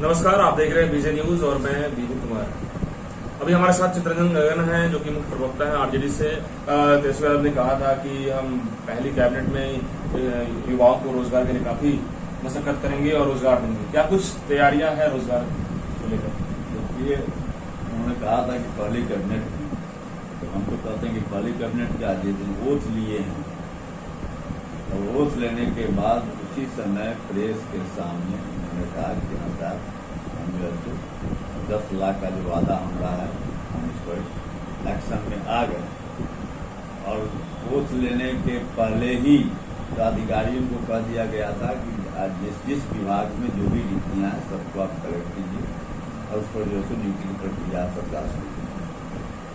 नमस्कार, आप देख रहे हैं विजय न्यूज और मैं बीबू कुमार। अभी हमारे साथ चित्ररंजन गगन हैं जो कि मुख्य प्रवक्ता है आरजेडी से। तेजस्वी यादव ने कहा था कि हम पहली कैबिनेट में युवाओं को रोजगार के लिए काफी मशक्कत करेंगे और रोजगार देंगे। क्या कुछ तैयारियां हैं रोजगार को लेकर? देखिए, उन्होंने कहा था कि पहली कैबिनेट, तो हम तो कहते हैं कि पहली कैबिनेट के आज दिन ओथ लिए हैं और ओथ लेने के बाद उसी समय प्रेस के सामने उन्होंने कहा कि हाँ, हम जो 10 लाख का जो वादा हमारा है हम उस पर एक्शन में आ गए। और ओथ लेने के पहले ही तो अधिकारियों को कह दिया गया था कि आज जिस विभाग में जो भी नीतियाँ हैं सबको आप कलेक्ट कीजिए और उस पर जो है नियुक्ति की प्रक्रिया सरकार शुरू कीजिए।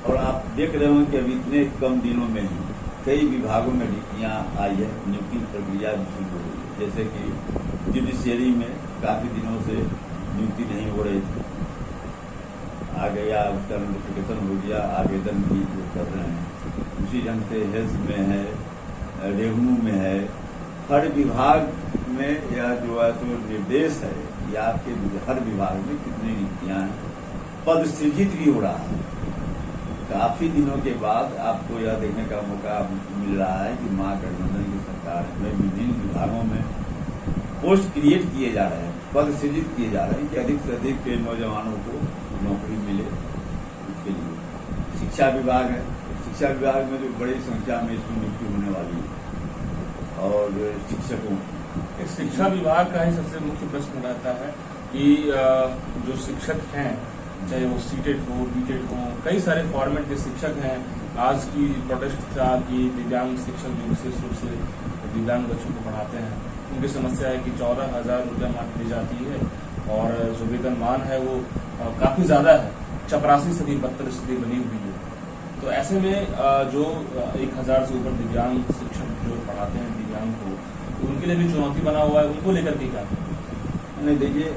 और आप देख रहे हो कि अभी इतने कम दिनों में ही कई विभागों में नीतियाँ आई है, नियुक्ति की प्रक्रिया भी शुरू हो गई। जैसे कि जुडिशियरी में काफी दिनों से नियुक्ति नहीं हो रही थी, आ गया, उसका नोटिफिकेशन हो गया, आवेदन भी वो कर रहे हैं। उसी ढंग से हेल्थ में है, रेवेन्यू में है, हर विभाग में यह जो है तो निर्देश है कि आपके हर विभाग में कितनी नीतियाँ हैं। पद सृजित भी हो रहा है। काफी दिनों के बाद आपको यह देखने का मौका मिल रहा है कि महागठबंधन की सरकार में विभिन्न विभागों में पोस्ट क्रिएट किए जा रहे हैं, पद सृजित किए जा रहे हैं कि अधिक से अधिक नौजवानों को नौकरी मिले। उसके लिए शिक्षा विभाग है, शिक्षा विभाग में जो बड़ी संख्या में इसमें नियुक्ति होने वाली है। और शिक्षकों, शिक्षा विभाग का ही सबसे मुख्य प्रश्न रहता है कि जो शिक्षक हैं, चाहे वो सीटेट हो, बीटेट हो, कई सारे फॉर्मेट के शिक्षक हैं। आज की प्रोटेस्ट था कि दिव्यांग शिक्षक जो विशेष रूप से दिव्यांग बच्चों को पढ़ाते हैं, उनकी समस्या है कि 14,000 रुपया मात्र दी जाती है और जो वेतनमान है वो काफी ज्यादा है, चपरासी से भी बदतर स्थिति बनी हुई है। तो ऐसे में जो 1,000 से ऊपर दिव्यांग शिक्षक जो पढ़ाते हैं दिव्यांग को, तो उनके लिए भी चुनौती बना हुआ है। उनको लेकर के क्या? नहीं, देखिए,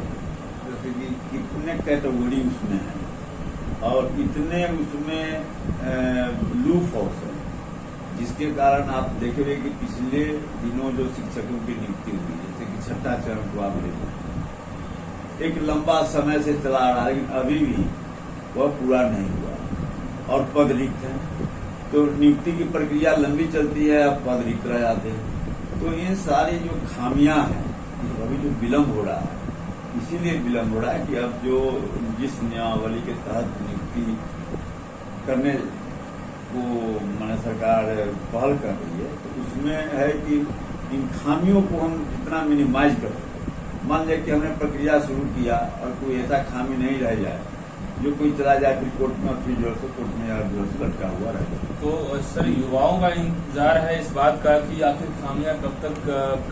जैसे कि कितने कैटेगरी उसमें है और इतने उसमें लूप होल्स है, जिसके कारण आप देखेंगे कि पिछले दिनों जो शिक्षकों की नियुक्ति हुई, जैसे कि छठा चरण को आप लेते, एक लंबा समय से चला आ रहा है, लेकिन अभी भी वह पूरा नहीं हुआ और पद रिक्त है। तो नियुक्ति की प्रक्रिया लंबी चलती है, अब पद रिक्त रह जाते हैं। तो ये सारी जो खामियां हैं, अभी जो विलम्ब हो रहा है, इसीलिए विलम्ब हो रहा है कि अब जो जिस नियमावली के तहत नियुक्ति करने को माने सरकार पहल कर रही है, तो उसमें है कि इन खामियों को हम जितना मिनिमाइज कर सकें। मान लिया कि हमने प्रक्रिया शुरू किया और कोई ऐसा खामी नहीं रह जाए जो कोई चला जाए फिर कोर्ट में, फिर जो है कोर्ट में या जो है लटका हुआ रह जाए। तो सर, युवाओं का इंतजार है इस बात का कि आखिर खामियां कब तक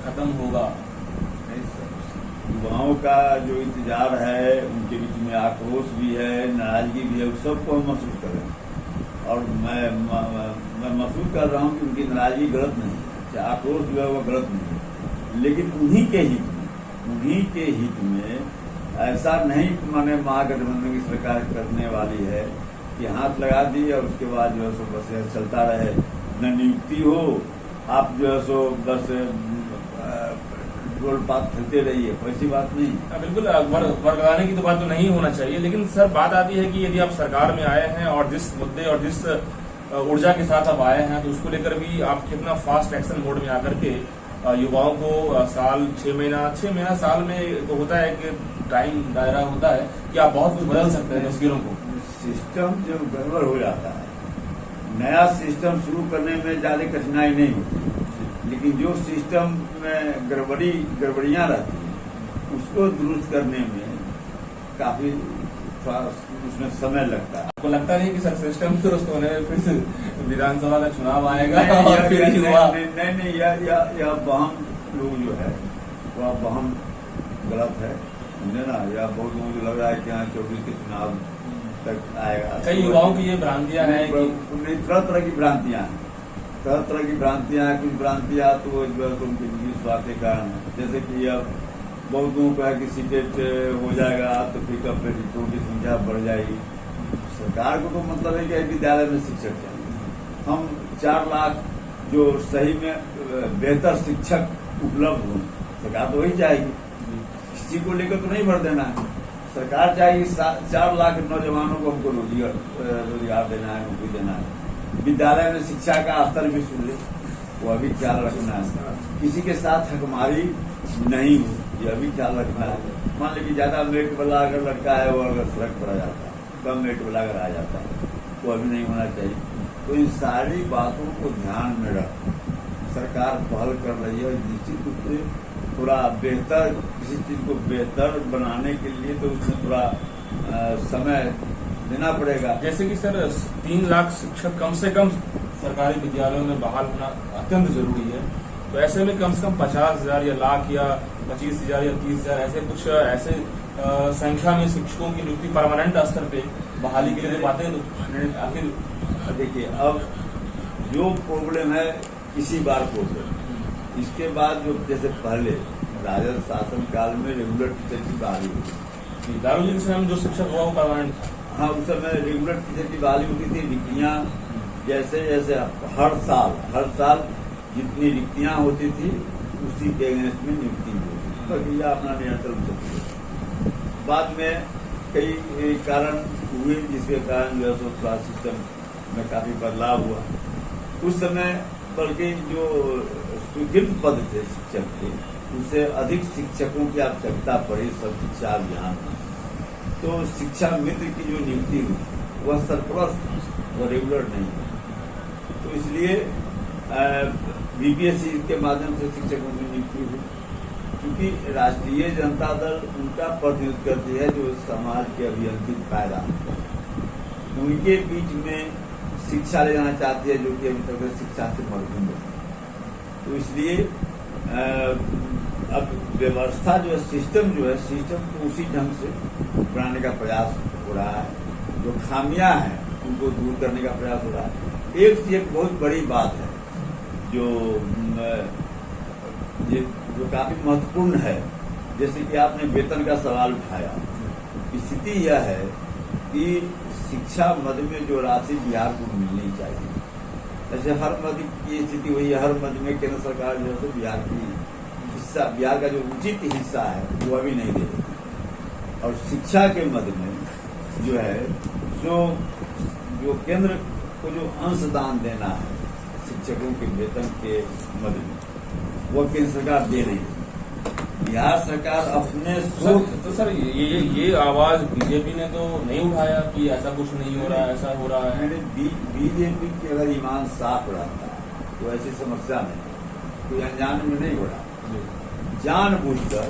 खत्म होगा? युवाओं का जो इंतजार है, उनके बीच में आक्रोश भी है, नाराजगी भी है, उस सबको हम महसूस कर रहे हैं। और मैं महसूस कर रहा हूँ कि उनकी नाराजगी गलत नहीं है, आक्रोश जो है वो गलत नहीं है, लेकिन उन्हीं के हित में ऐसा नहीं माने महागठबंधन की सरकार करने वाली है कि हाथ लगा दी और उसके बाद जो है सो बस चलता रहे, न नियुक्ति हो, आप जो है सो बस गोल पात खेलते रहिए। वैसी बात नहीं। बिल्कुल वर्गवाने की तो बात तो नहीं होना चाहिए, लेकिन सर बात आती है कि यदि आप सरकार में आए हैं और जिस मुद्दे और जिस ऊर्जा के साथ आप आए हैं, तो उसको लेकर भी आप कितना फास्ट एक्शन मोड में आकर के युवाओं को साल 6 महीना साल में तो होता है कि टाइम दायरा होता है कि आप बहुत कुछ बदल सकते हैं तस्वीरों को। सिस्टम जब गड़बड़ हो जाता है, नया सिस्टम शुरू करने में ज्यादा कठिनाई नहीं होती, लेकिन जो सिस्टम में गड़बड़ियां रहती हैं उसको दुरुस्त करने में काफी उसमें समय लगता है। आपको लगता नहीं कि सर सिस्टम दुरुस्त होने में फिर से विधानसभा का चुनाव आएगा? और फिर नहीं, यह वहम लोग जो है वह वहम गलत है, समझे ना। या बहुत लोगों को लग रहा है कि यहाँ 24 के चुनाव तक आएगा। कई युवाओं की ये भ्रांतियां हैं कि तरह की भ्रांतियां हैं, कुछ भ्रांतियां तो उनके विश्वास के कारण है। जैसे कि अब बहुत लोगों को है कि सीटेट हो जाएगा तो पिकअप पे सीटों की संख्या बढ़ जाएगी। सरकार को तो मतलब है कि विद्यालय में शिक्षक चाहिए। हम 4 लाख जो सही में बेहतर शिक्षक उपलब्ध हो, सरकार तो वही चाहेगी, किसी को लेकर तो नहीं भर देना है। सरकार चाहेगी 4 लाख नौजवानों को हमको रोजगार देना है, नौकरी देना है। विद्यालय में शिक्षा का स्तर भी सुन ले, वो अभी ख्याल रखना है। किसी के साथ हकमारी नहीं हो, ये अभी ख्याल रखना है। मान लीजिए ज्यादा मेरिट वाला अगर लड़का है वो अगर सड़क पर आ जाता है, कम मेरिट वाला अगर आ जाता है, वो अभी नहीं होना चाहिए। तो इन सारी बातों को ध्यान में रख सरकार पहल कर रही है। निश्चित रूप से थोड़ा बेहतर, किसी चीज को बेहतर बनाने के लिए तो उसमें थोड़ा समय देना पड़ेगा। जैसे कि सर 3 लाख शिक्षक कम से कम सरकारी विद्यालयों में बहाल होना अत्यंत जरूरी है। तो ऐसे में कम से कम 50,000 या लाख या 25,000 या 30,000 ऐसे कुछ ऐसे संख्या में शिक्षकों की नियुक्ति परमानेंट स्तर पे बहाली के लिए पाते हैं। तो आखिर देखिए, अब जो प्रॉब्लम है इसी बार प्रॉब्लम, इसके बाद जो जैसे पहले राजद शासन काल में रेगुलर टीचर की बहाली हुई, दारू जी के समय में जो शिक्षक हुआ वो परमानेंट था। हाँ, उस समय रेगुलर टीचर की बहाली होती थी। रिक्तियां जैसे जैसे हर साल जितनी रिक्तियां होती थी उसी के अगेंस्ट में नियुक्ति होती थी, प्रक्रिया अपना नियंत्रण चलती थी। बाद में कई कारण हुए जिसके कारण जो है स्वास्थ्य सिस्टम में काफी बदलाव हुआ। उस समय बल्कि जो स्वीकृत पद थे शिक्षक के, उससे अधिक शिक्षकों की आवश्यकता पड़ी सब शिक्षा अभियान में। तो शिक्षा मित्र की जो नियुक्ति हुई वह सरप्लस, वह रेगुलर नहीं है। तो इसलिए बीपीएससी के माध्यम से शिक्षकों की नियुक्ति हुई। क्योंकि राष्ट्रीय जनता दल उनका प्रतिनिधित्व करती है जो समाज के अभियंत्रित पायदान, उनके बीच में शिक्षा ले जाना चाहती है जो कि अभी तक शिक्षा से महरूम है। तो इसलिए अब व्यवस्था जो है, सिस्टम को उसी ढंग से बनाने का प्रयास हो रहा है। जो खामियां हैं उनको दूर करने का प्रयास हो रहा है। एक बहुत बड़ी बात है जो काफी महत्वपूर्ण है, जैसे कि आपने वेतन का सवाल उठाया। स्थिति यह है कि शिक्षा मद में जो राशि बिहार को मिलनी चाहिए, ऐसे हर मद की स्थिति हुई है। हर मद में केंद्र सरकार जो है बिहार का जो उचित हिस्सा है वो अभी नहीं दे रही। और शिक्षा के मद में जो है जो केंद्र को जो अंशदान देना है शिक्षकों के वेतन के मद में, वो केंद्र सरकार दे रही है। बिहार सरकार अपने तो सर ये आवाज बीजेपी ने तो नहीं उठाया कि ऐसा कुछ नहीं हो रहा है, ऐसा हो रहा है। बीजेपी की अगर ईमान साफ रहता तो ऐसी समस्या नहीं, कोई अनजान में नहीं हो रहा। जानबूझकर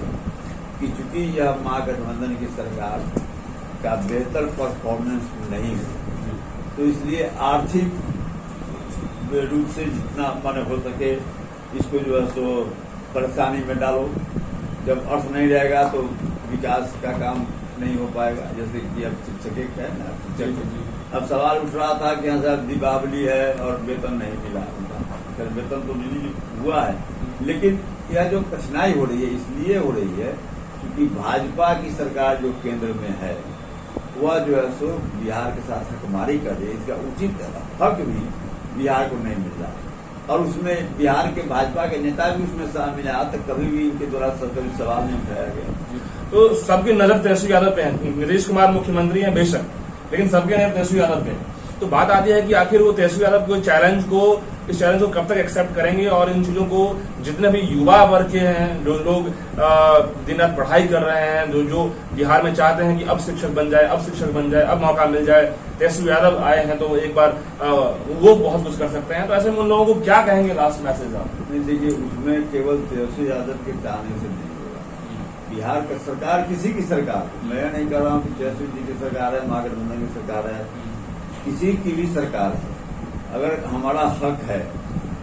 कि चूंकि यह महागठबंधन की सरकार का बेहतर परफॉर्मेंस नहीं है, तो इसलिए आर्थिक रूप से जितना मन हो सके इसको जो है सो परेशानी में डालो। जब अर्थ नहीं रहेगा तो विकास का काम नहीं हो पाएगा। जैसे कि अब शिक्षक है ना, शिक्षक अब सवाल उठ रहा था कि हाँ दीपावली है और वेतन नहीं मिला उनका। वेतन तो रिलीज हुआ है, लेकिन यह जो कठिनाई हो रही है इसलिए हो रही है क्योंकि भाजपा की सरकार जो केंद्र में है वह जो है सो बिहार के साथ हकमारी कर रही है। इसका उचित हक भी बिहार को नहीं मिल रहा है और उसमें बिहार के भाजपा के नेता भी उसमें शामिल है। आज तक कभी भी इनके द्वारा कभी सवाल नहीं उठाया गया। तो सबकी नजर तेजस्वी यादव पे है। नीतीश कुमार मुख्यमंत्री हैं बेशक, लेकिन सबके नजर तेजस्वी यादव पे है। तो बात आती है कि आखिर वो तेजस्वी यादव को इस चैलेंज को कब तक एक्सेप्ट करेंगे और इन चीजों को जितने भी युवा वर्ग के हैं, जो लोग दिन रात पढ़ाई कर रहे हैं, जो बिहार में चाहते हैं कि अब शिक्षक बन जाए, अब मौका मिल जाए, तेजस्वी यादव आए हैं तो एक बार वो बहुत कुछ कर सकते हैं। तो ऐसे में उन लोगों को क्या कहेंगे लास्ट मैसेज आप? देखिए, उसमें केवल तेजस्वी यादव के चाहने से नहीं होगा। बिहार का सरकार, किसी की सरकार, मैं नहीं कर रहा हूँ कि तेजस्वी जी की सरकार है, महागठबंधन की सरकार है, किसी की भी सरकार है, अगर हमारा हक है,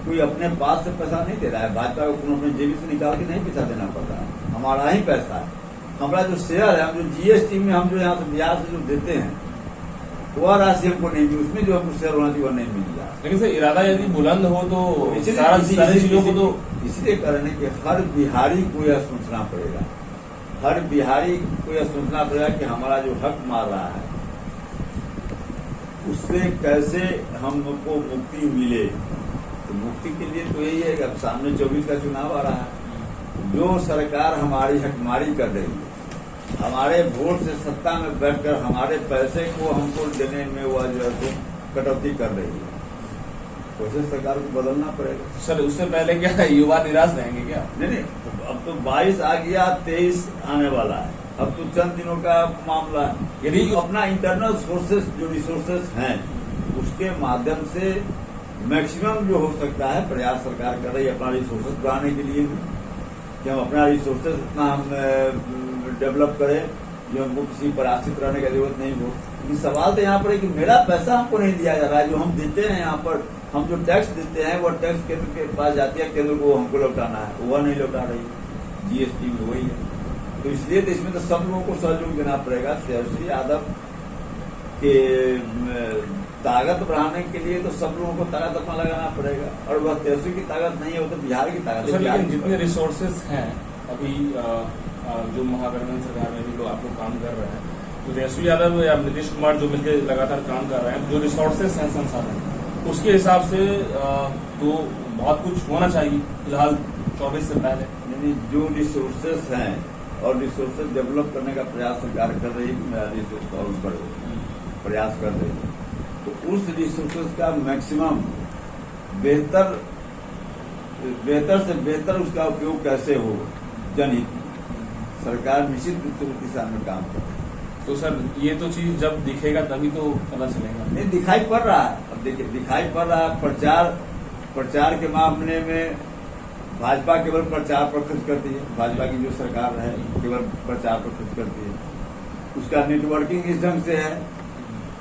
कोई अपने पास से पैसा नहीं दे रहा है, भाजपा को अपने जेबी से निकाल के नहीं पैसा देना पड़ता है, हमारा ही पैसा है। हमारा जो शेयर है, हम जो जीएसटी में हम जो यहाँ से बिहार से जो देते हैं वह राशि हमको नहीं मिली, उसमें जो हमको शेयर होना चाहिए वह नहीं मिल रहा। लेकिन सर इरादा यदि बुलंद हो तो सारी चीजों को तो इसलिए कारण है कि हर बिहारी को यह सोचना पड़ेगा, हर बिहारी को यह सोचना पड़ेगा कि हमारा जो हक मार रहा है उससे कैसे हमको मुक्ति मिले। तो मुक्ति के लिए तो यही है कि अब सामने 24 का चुनाव आ रहा है। जो सरकार हमारी हकमारी कर रही है हमारे वोट से सत्ता में बैठकर हमारे पैसे को हमको देने में वह जो है तो कटौती कर रही है। वैसे सरकार को बदलना पड़ेगा। सर उससे पहले क्या युवा निराश रहेंगे क्या? नहीं, अब तो 22 आ गया, 23 आने वाला है। अब तो चंद दिनों का मामला है। यदि अपना इंटरनल सोर्सेस जो रिसोर्सेस हैं उसके माध्यम से मैक्सिमम जो हो सकता है प्रयास सरकार कर रही है अपना रिसोर्सेस बढ़ाने के लिए भी, कि हम अपना रिसोर्सेस इतना हम डेवलप करें जो हमको किसी पर आश्रित रहने की जरूरत नहीं हो। लेकिन सवाल तो यहाँ पर है कि मेरा पैसा हमको नहीं दिया जा रहा है। जो हम देते हैं यहाँ पर, हम जो टैक्स देते हैं वो टैक्स केंद्र के पास जाती है, केंद्र को हमको लौटाना है, वह नहीं लौटा रही है। जीएसटी में वही है। तो इसलिए तो इसमें तो सब लोगों को सहयोग देना पड़ेगा। तेजस्वी यादव के ताकत बढ़ाने के लिए तो सब लोगों को ताकत अपना लगाना पड़ेगा, और वह तेजस्वी की ताकत नहीं है, वो तो बिहार की ताकत है। लेकिन जितने रिसोर्सेस हैं अभी जो महागठबंधन सरकार में भी आप लोग काम कर रहे हैं, तो तेजस्वी यादव या नीतीश कुमार जो मिलकर लगातार काम कर रहे हैं, जो रिसोर्सेस हैं संसाधन उसके हिसाब से तो बहुत कुछ होना चाहिए फिलहाल 24 से पहले। यानी जो रिसोर्सेस हैं और रिसोर्सेस डेवलप करने का प्रयास सरकार कर रही है, मेरा रिसोर्स और बढ़े प्रयास कर रही है, तो उस रिसोर्सेस का मैक्सिमम बेहतर से बेहतर उसका उपयोग कैसे हो जनहित, सरकार निश्चित रूप से उस दिशा में काम करे। तो सर ये तो चीज जब दिखेगा तभी तो पता चलेगा। नहीं, दिखाई पड़ रहा है। अब देखिए दिखाई पड़ रहा है। प्रचार के मामले में भाजपा केवल प्रचार पर खर्च करती है। भाजपा की जो सरकार है केवल प्रचार पर खर्च करती है। उसका नेटवर्किंग इस ढंग से है,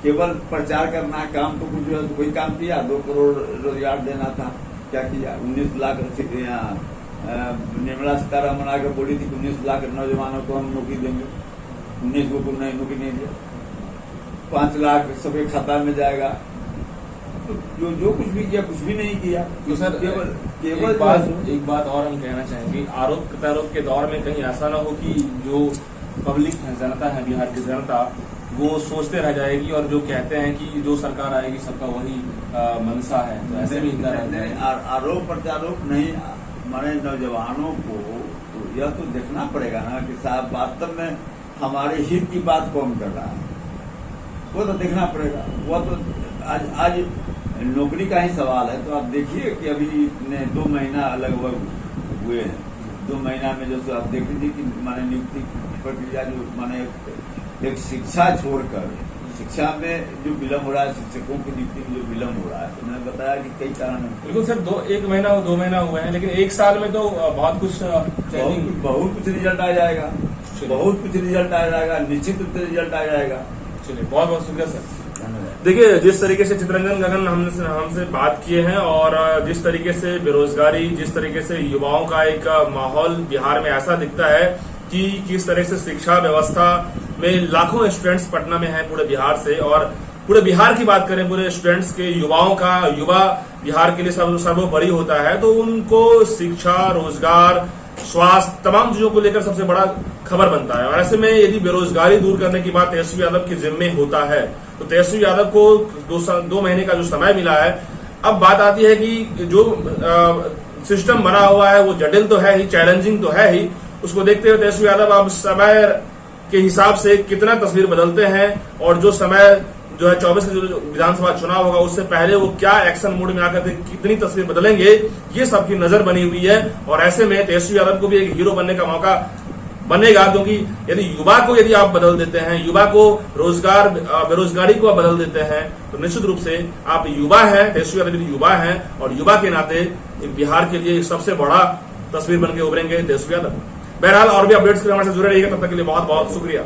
केवल प्रचार करना है। काम तो कुछ जो है वही काम किया, 2 करोड़ रोजगार देना था, क्या किया? 19 लाख निर्मला सीतारमण आकर बोली थी कि 19 लाख नौजवानों को हम नौकरी देंगे, 19 को नौकरी नहीं दिया। 5 लाख सबके खाता में जाएगा। तो जो कुछ भी किया, कुछ भी नहीं किया। तो सर केवल एक बात और हम कहना चाहेंगे, आरोप प्रत्यारोप के दौर में कहीं ऐसा ना हो कि जो पब्लिक है, जनता है, बिहार की जनता, वो सोचते रह जाएगी और जो कहते हैं कि जो सरकार आएगी सबका वही मनसा है, तो ऐसे भी आरोप प्रत्यारोप नहीं। हमारे नौजवानों को तो यह तो देखना पड़ेगा ना कि साहब वास्तव में हमारे हित की बात कौन कर रहा है, वो तो देखना पड़ेगा। वो तो आज नौकरी का ही सवाल है। तो आप देखिए कि अभी 2 महीना लगभग हुए हैं। 2 महीना में जो आप देख लीजिए कि माने नियुक्ति प्रक्रिया जो माने एक शिक्षा छोड़कर शिक्षा में जो विलम्ब हो रहा है, शिक्षकों की नियुक्ति में जो विलम्ब हो रहा है, तो मैंने बताया कि कई कारण है। बिल्कुल सर, 1 महीना 2 महीना हुए हैं, लेकिन 1 साल में तो बहुत कुछ रिजल्ट आ जाएगा। बहुत कुछ रिजल्ट आ जाएगा, निश्चित रूप से रिजल्ट आ जाएगा। चलिए, बहुत बहुत शुक्रिया सर। देखिए, जिस तरीके से चित्ररंजन गगन हमसे बात किए हैं और जिस तरीके से बेरोजगारी, जिस तरीके से युवाओं का एक माहौल बिहार में ऐसा दिखता है कि किस तरह से शिक्षा व्यवस्था में लाखों स्टूडेंट्स पटना में हैं पूरे बिहार से, और पूरे बिहार की बात करें, पूरे स्टूडेंट्स के युवाओं का युवा बिहार के लिए सर्वोपरि होता है, तो उनको शिक्षा, रोजगार, स्वास्थ्य, तमाम चीजों को लेकर सबसे बड़ा खबर बनता है। और ऐसे में यदि बेरोजगारी दूर करने की बात तेजस्वी यादव के जिम्मे होता है, तो तेजस्वी यादव को 2 महीने का जो समय मिला है, अब बात आती है कि जो सिस्टम बना हुआ है वो जटिल तो है ही, चैलेंजिंग तो है ही, उसको देखते हुए तेजस्वी यादव अब समय के हिसाब से कितना तस्वीर बदलते हैं, और जो समय जो है 24 का जो विधानसभा चुनाव होगा उससे पहले वो क्या एक्शन मोड में आकर कितनी तस्वीर बदलेंगे, ये सबकी नजर बनी हुई है। और ऐसे में तेजस्वी यादव को भी एक हीरो बनने का मौका बनेगा, क्योंकि यदि आप बदल देते हैं, युवा को रोजगार, बेरोजगारी को आप बदल देते हैं, तो निश्चित रूप से आप युवा हैं, तेजस्वी यादव युवा हैं, और युवा के नाते बिहार के लिए सबसे बड़ा तस्वीर बनकर उभरेंगे तेजस्वी यादव। बहरहाल और भी अपडेट्स के लिए हमारे से जुड़े रहिएगा। तब तक के लिए बहुत बहुत शुक्रिया।